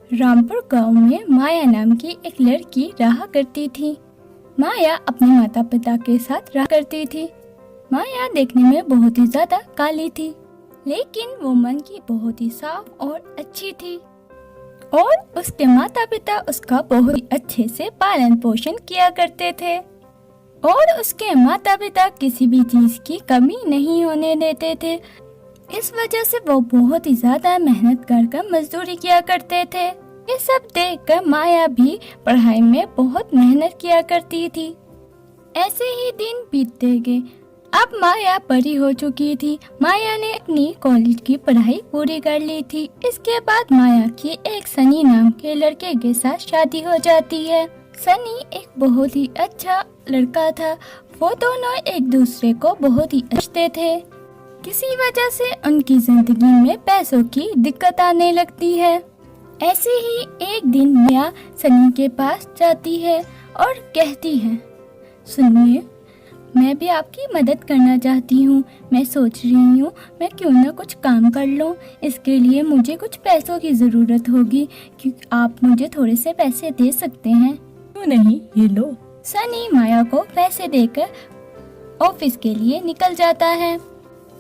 रामपुर गांव में माया नाम की एक लड़की रहा करती थी। माया अपने माता पिता के साथ रहा करती थी। माया देखने में बहुत ही ज्यादा काली थी, लेकिन वो मन की बहुत ही साफ और अच्छी थी और उसके माता पिता उसका बहुत ही अच्छे से पालन पोषण किया करते थे और उसके माता पिता किसी भी चीज की कमी नहीं होने देते थे। इस वजह से वो बहुत ही ज्यादा मेहनत कर मजदूरी किया करते थे। ये सब देखकर माया भी पढ़ाई में बहुत मेहनत किया करती थी। ऐसे ही दिन बीतते गए। अब माया बड़ी हो चुकी थी। माया ने अपनी कॉलेज की पढ़ाई पूरी कर ली थी। इसके बाद माया की एक सनी नाम के लड़के के साथ शादी हो जाती है। सनी एक बहुत ही अच्छा लड़का था। वो दोनों एक दूसरे को बहुत ही अच्छे थे। किसी वजह से उनकी जिंदगी में पैसों की दिक्कत आने लगती है। ऐसे ही एक दिन माया सनी के पास जाती है और कहती है, सुनिए, मैं भी आपकी मदद करना चाहती हूँ। मैं सोच रही हूँ मैं क्यों ना कुछ काम कर लूँ। इसके लिए मुझे कुछ पैसों की ज़रूरत होगी। क्योंकि आप मुझे थोड़े से पैसे दे सकते हैं? क्यों नहीं, ये लो। सनी माया को पैसे देकर ऑफिस के लिए निकल जाता है।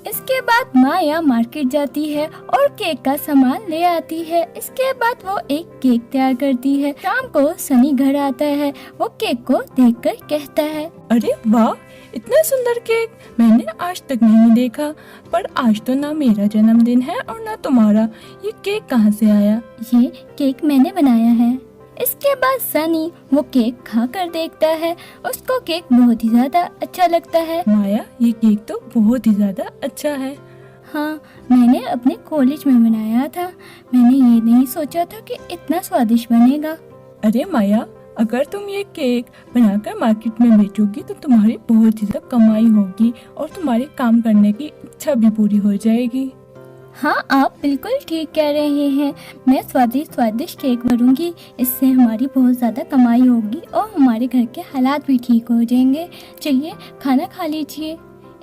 इसके बाद माया मार्केट जाती है और केक का सामान ले आती है। इसके बाद वो एक केक तैयार करती है। शाम को सनी घर आता है। वो केक को देखकर कहता है, अरे वाह, इतना सुंदर केक मैंने आज तक नहीं देखा। पर आज तो ना मेरा जन्मदिन है और ना तुम्हारा। ये केक कहाँ से आया? ये केक मैंने बनाया है। इसके बाद सनी वो केक खाकर देखता है। उसको केक बहुत ही ज्यादा अच्छा लगता है। माया, ये केक तो बहुत ही ज्यादा अच्छा है। हाँ, मैंने अपने कॉलेज में बनाया था। मैंने ये नहीं सोचा था कि इतना स्वादिष्ट बनेगा। अरे माया, अगर तुम ये केक बनाकर मार्केट में बेचोगी तो तुम्हारी बहुत ही ज्यादा कमाई होगी और तुम्हारे काम करने की इच्छा भी पूरी हो जाएगी। हाँ, आप बिल्कुल ठीक कह रहे हैं। मैं स्वादिष्ट केक बनूंगी। इससे हमारी बहुत ज़्यादा कमाई होगी और हमारे घर के हालात भी ठीक हो जाएंगे। चलिए खाना खा लीजिए।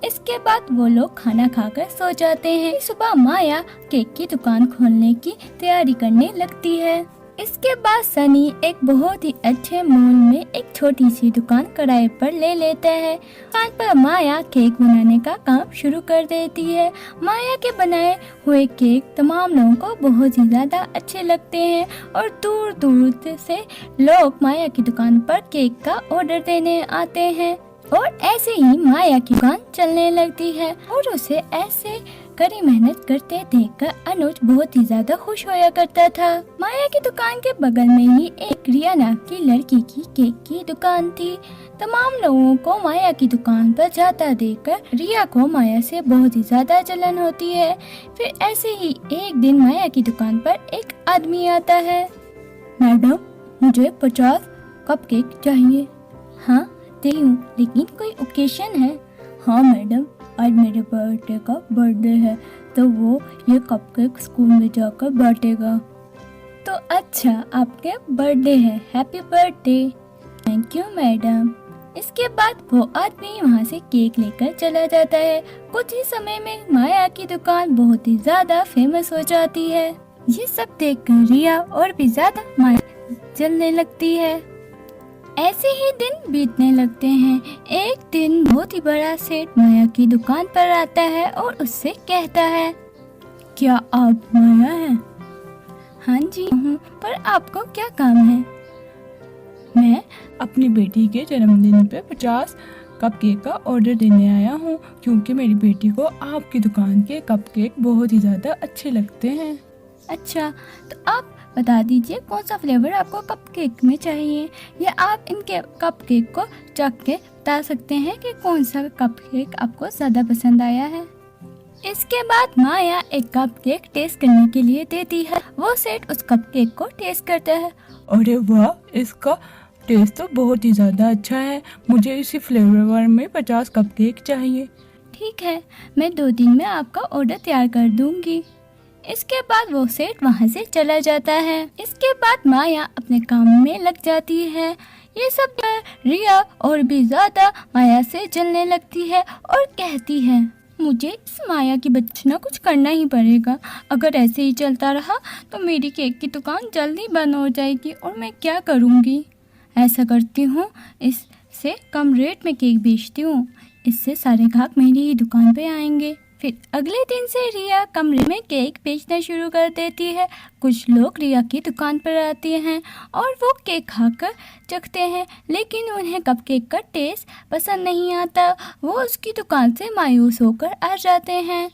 इसके बाद वो लोग खाना खाकर सो जाते हैं। सुबह माया केक की दुकान खोलने की तैयारी करने लगती है। इसके बाद सनी एक बहुत ही अच्छे मॉल में एक छोटी सी दुकान किराए पर ले लेता है। दुकान पर माया केक बनाने का काम शुरू कर देती है। माया के बनाए हुए केक तमाम लोगों को बहुत ही ज्यादा अच्छे लगते हैं और दूर दूर से लोग माया की दुकान पर केक का ऑर्डर देने आते हैं और ऐसे ही माया की दुकान चलने लगती है और उसे ऐसे कड़ी मेहनत करते देखकर अनुज बहुत ही ज्यादा खुश होया करता था। माया की दुकान के बगल में ही एक रिया नाम की लड़की की केक की दुकान थी। तमाम लोगों को माया की दुकान पर जाता देखकर रिया को माया से बहुत ही ज्यादा जलन होती है। फिर ऐसे ही एक दिन माया की दुकान पर एक आदमी आता है। मैडम, मुझे 50 कपकेक चाहिए। हाँ दे हूँ, लेकिन कोई ओकेशन है? हाँ मैडम, आज मेरे बर्थडे है तो वो ये कपकेक स्कूल में जाकर बांटेगा। तो अच्छा, आपके बर्थडे है, happy birthday. Thank you madam. इसके बाद वो आदमी वहाँ से केक लेकर चला जाता है। कुछ ही समय में माया की दुकान बहुत ही ज्यादा फेमस हो जाती है। ये सब देखकर रिया और भी ज्यादा माया जलने लगती है। ऐसे ही दिन बीतने लगते हैं। एक दिन बहुत ही बड़ा सेठ माया की दुकान पर आता है और उससे कहता है, क्या आप माया हैं? हाँ जी हूँ, पर आपको क्या काम है? मैं अपनी बेटी के जन्मदिन पे 50 कपकेक का ऑर्डर देने आया हूँ क्योंकि मेरी बेटी को आपकी दुकान के कपकेक बहुत ही ज़्यादा अच्छे लगते हैं। अच्छा, तो आप बता दीजिए कौन सा फ्लेवर आपको कपकेक में चाहिए, या आप इनके कपकेक को चख के बता सकते हैं कि कौन सा कपकेक आपको ज़्यादा पसंद आया है। इसके बाद माया एक कपकेक टेस्ट करने के लिए देती है। वो सेठ उस कपकेक को टेस्ट करता है। अरे वाह, इसका टेस्ट तो बहुत ही ज़्यादा अच्छा है। मुझे इसी फ्लेवर में 50 कपकेक चाहिए। ठीक है, मैं 2 दिन में आपका ऑर्डर तैयार कर दूंगी। इसके बाद वो सेठ वहाँ से चला जाता है। इसके बाद माया अपने काम में लग जाती है। ये सब रिया और भी ज्यादा माया से जलने लगती है और कहती है, मुझे इस माया की बचना कुछ करना ही पड़ेगा। अगर ऐसे ही चलता रहा तो मेरी केक की दुकान जल्दी बंद हो जाएगी और मैं क्या करूँगी। ऐसा करती हूँ, इससे कम रेट में केक बेचती हूँ, इससे सारे ग्राहक मेरी ही दुकान पे आएंगे। फिर अगले दिन से रिया कमरे में केक बेचना शुरू कर देती है। कुछ लोग रिया की दुकान पर आते हैं और वो केक खाकर चखते हैं, लेकिन उन्हें कपकेक का टेस्ट पसंद नहीं आता। वो उसकी दुकान से मायूस होकर आ जाते हैं।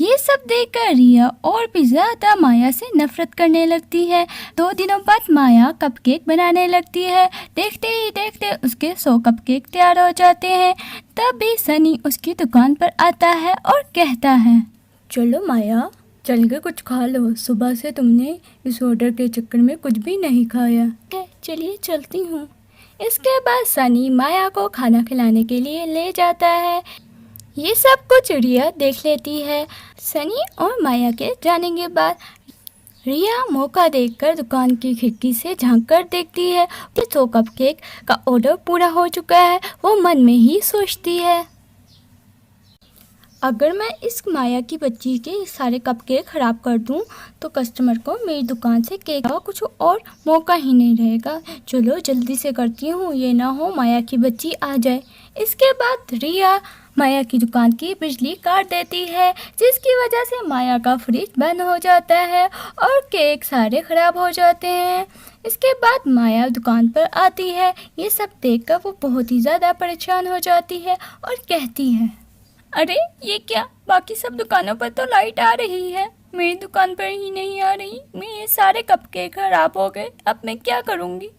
ये सब देखकर रिया और भी ज़्यादा माया से नफरत करने लगती है। 2 दिनों बाद माया कपकेक बनाने लगती है। देखते ही देखते उसके 100 कपकेक तैयार हो जाते हैं। तब भी सनी उसकी दुकान पर आता है और कहता है, चलो माया, चल के कुछ खा लो। सुबह से तुमने इस ऑर्डर के चक्कर में कुछ भी नहीं खाया है। चलिए चलती हूँ। इसके बाद सनी माया को खाना खिलाने के लिए ले जाता है। ये सब कुछ रिया देख लेती है। सनी और माया के जाने के बाद रिया मौका देखकर दुकान की खिड़की से झांककर देखती है कि 100 कपकेक का ऑर्डर पूरा हो चुका है। वो मन में ही सोचती है, अगर मैं इस माया की बच्ची के सारे कपकेक ख़राब कर दूं तो कस्टमर को मेरी दुकान से केक का कुछ और मौका ही नहीं रहेगा। चलो जल्दी से करती हूँ, ये ना हो माया की बच्ची आ जाए। इसके बाद रिया माया की दुकान की बिजली काट देती है, जिसकी वजह से माया का फ्रिज बंद हो जाता है और केक सारे ख़राब हो जाते हैं। इसके बाद माया दुकान पर आती है। ये सब देखकर वो बहुत ही ज़्यादा परेशान हो जाती है और कहती है, अरे ये क्या, बाकी सब दुकानों पर तो लाइट आ रही है, मेरी दुकान पर ही नहीं आ रही। मेरे सारे कपकेक खराब हो गए, अब मैं क्या करूँगी।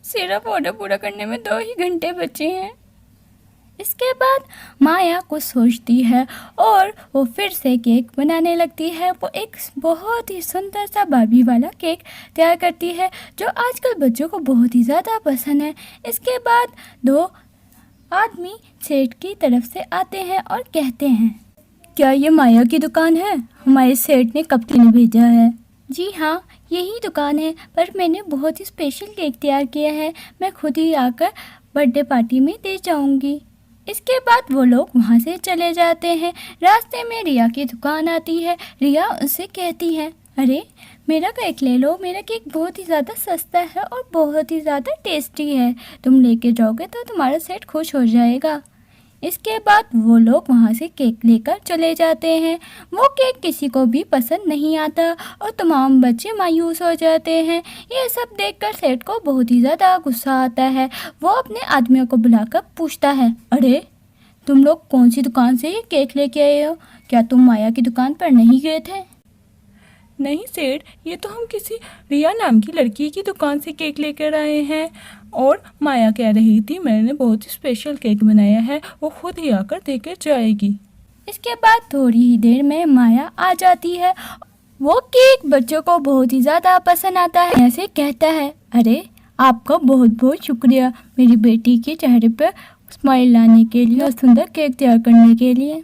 सिर्फ ऑर्डर पूरा करने में 2 ही घंटे बचे हैं। इसके बाद माया कुछ सोचती है और वो फिर से केक बनाने लगती है। वो एक बहुत ही सुंदर सा बार्बी वाला केक तैयार करती है, जो आजकल बच्चों को बहुत ही ज़्यादा पसंद है। इसके बाद 2 आदमी सेठ की तरफ से आते हैं और कहते हैं, क्या ये माया की दुकान है? हमारे सेठ ने कब ने भेजा है। जी हाँ, यही दुकान है, पर मैंने बहुत ही स्पेशल केक तैयार किया है, मैं खुद ही आकर बर्थडे पार्टी में दे जाऊंगी। इसके बाद वो लोग वहाँ से चले जाते हैं। रास्ते में रिया की दुकान आती है। रिया उससे कहती है, अरे मेरा केक ले लो, मेरा केक बहुत ही ज़्यादा सस्ता है और बहुत ही ज़्यादा टेस्टी है, तुम लेके जाओगे तो तुम्हारा सेठ खुश हो जाएगा। इसके बाद वो लोग वहाँ से केक लेकर चले जाते हैं। वो केक किसी को भी पसंद नहीं आता और तमाम बच्चे मायूस हो जाते हैं। ये सब देखकर सेठ को बहुत ही ज़्यादा गुस्सा आता है। वो अपने आदमियों को बुलाकर पूछता है, अरे तुम लोग कौन सी दुकान से ये केक लेके आए हो? क्या तुम माया की दुकान पर नहीं गए थे? नहीं सेठ, ये तो हम किसी रिया नाम की लड़की की दुकान से केक लेकर आए हैं और माया कह रही थी मैंने बहुत ही स्पेशल केक बनाया है, वो खुद ही आकर देकर जाएगी। इसके बाद थोड़ी ही देर में माया आ जाती है। वो केक बच्चों को बहुत ही ज़्यादा पसंद आता है। ऐसे कहता है, अरे आपका बहुत बहुत शुक्रिया मेरी बेटी के चेहरे पर स्माइल लाने के लिए और सुंदर केक तैयार करने के लिए।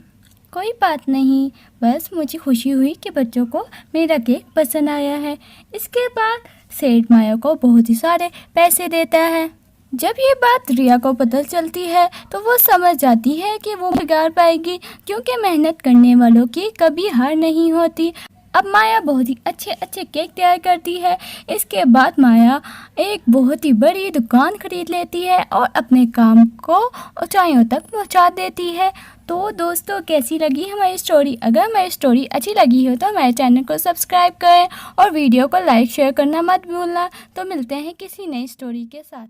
कोई बात नहीं, बस मुझे खुशी हुई कि बच्चों को मेरा केक पसंद आया है। इसके बाद सेठ माया को बहुत ही सारे पैसे देता है। जब ये बात रिया को पता चलती है तो वो समझ जाती है कि वो बिगाड़ पाएगी, क्योंकि मेहनत करने वालों की कभी हार नहीं होती। अब माया बहुत ही अच्छे अच्छे केक तैयार करती है। इसके बाद माया एक बहुत ही बड़ी दुकान खरीद लेती है और अपने काम को ऊंचाइयों तक पहुंचा देती है। तो दोस्तों, कैसी लगी हमारी स्टोरी? अगर हमारी स्टोरी अच्छी लगी हो तो हमारे चैनल को सब्सक्राइब करें और वीडियो को लाइक शेयर करना मत भूलना। तो मिलते हैं किसी नई स्टोरी के साथ।